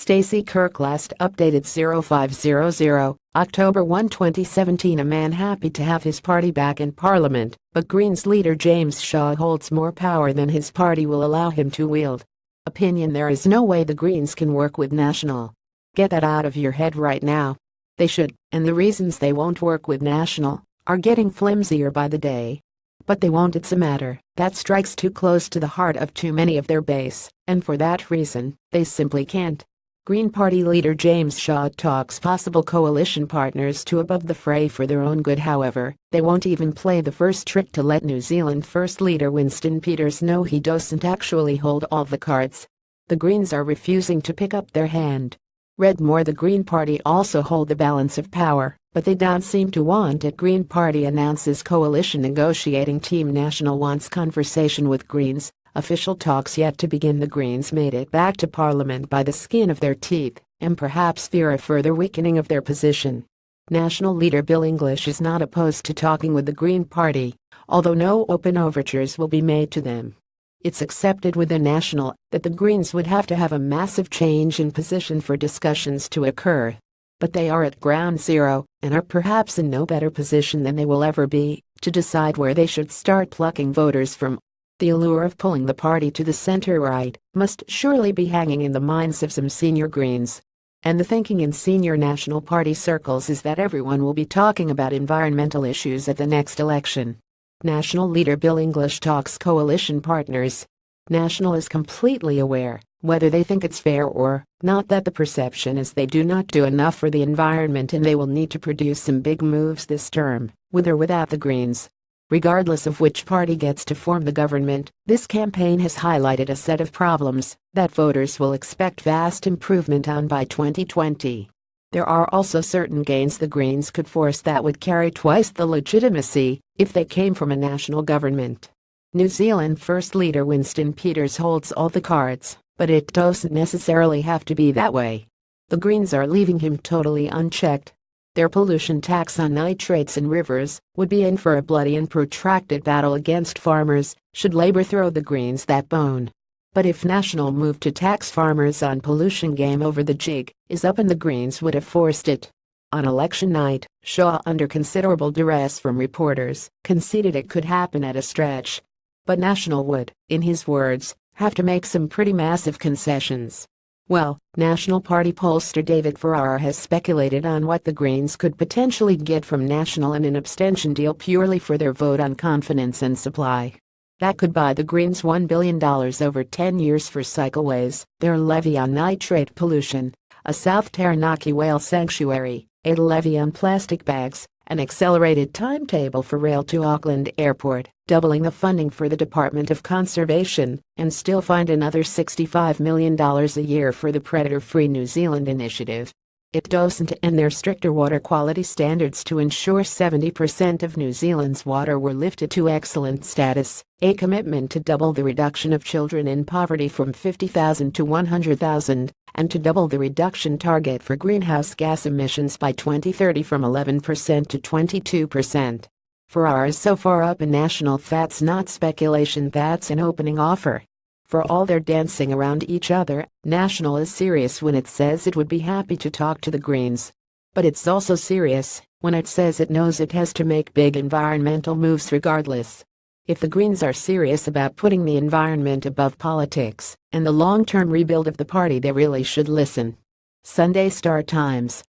STACEY KIRK Last updated 0500, October 1, 2017. A man happy to have his party back in Parliament, but Greens leader James Shaw holds more power than his party will allow him to wield. Opinion: there is no way the Greens can work with National. Get that out of your head right now. They should, and the reasons they won't work with National are getting flimsier by the day. But they won't. It's a matter that strikes too close to the heart of too many of their base, and for that reason, they simply can't. Green Party leader James Shaw talks possible coalition partners to above the fray for their own good. However, they won't even play the first trick to let New Zealand First Leader Winston Peters know he doesn't actually hold all the cards. The Greens are refusing to pick up their hand. Read more: the Green Party also hold the balance of power, but they don't seem to want it. Green Party announces coalition negotiating team. National wants conversation with Greens. Official talks yet to begin. The Greens made it back to Parliament by the skin of their teeth, and perhaps fear a further weakening of their position. National leader Bill English is not opposed to talking with the Green Party, although no open overtures will be made to them. It's accepted within National that the Greens would have to have a massive change in position for discussions to occur. But they are at ground zero and are perhaps in no better position than they will ever be to decide where they should start plucking voters from. The allure of pulling the party to the center-right must surely be hanging in the minds of some senior Greens. And the thinking in senior National Party circles is that everyone will be talking about environmental issues at the next election. National leader Bill English talks coalition partners. National is completely aware, whether they think it's fair or not, that the perception is they do not do enough for the environment and they will need to produce some big moves this term, with or without the Greens. Regardless of which party gets to form the government, this campaign has highlighted a set of problems that voters will expect vast improvement on by 2020. There are also certain gains the Greens could force that would carry twice the legitimacy if they came from a national government. New Zealand First Leader Winston Peters holds all the cards, but it doesn't necessarily have to be that way. The Greens are leaving him totally unchecked. Their pollution tax on nitrates in rivers would be in for a bloody and protracted battle against farmers, should Labour throw the Greens that bone. But if National moved to tax farmers on pollution, game over. The jig is up and the Greens would have forced it. On election night, Shaw, under considerable duress from reporters, conceded it could happen at a stretch. But National would, in his words, have to make some pretty massive concessions. Well, National Party pollster David Farrar has speculated on what the Greens could potentially get from National in an abstention deal purely for their vote on confidence and supply. That could buy the Greens $1 billion over 10 years for cycleways, their levy on nitrate pollution, a South Taranaki whale sanctuary, a levy on plastic bags, an accelerated timetable for rail to Auckland Airport, doubling the funding for the Department of Conservation, and still find another $65 million a year for the Predator-Free New Zealand initiative. It doesn't end there. Stricter water quality standards to ensure 70% of New Zealand's water were lifted to excellent status, a commitment to double the reduction of children in poverty from 50,000 to 100,000, and to double the reduction target for greenhouse gas emissions by 2030 from 11% to 22%. Farrar is so far up in National that's not speculation, that's an opening offer. For all their dancing around each other, National is serious when it says it would be happy to talk to the Greens. But it's also serious when it says it knows it has to make big environmental moves regardless. If the Greens are serious about putting the environment above politics and the long-term rebuild of the party, they really should listen. Sunday Star Times.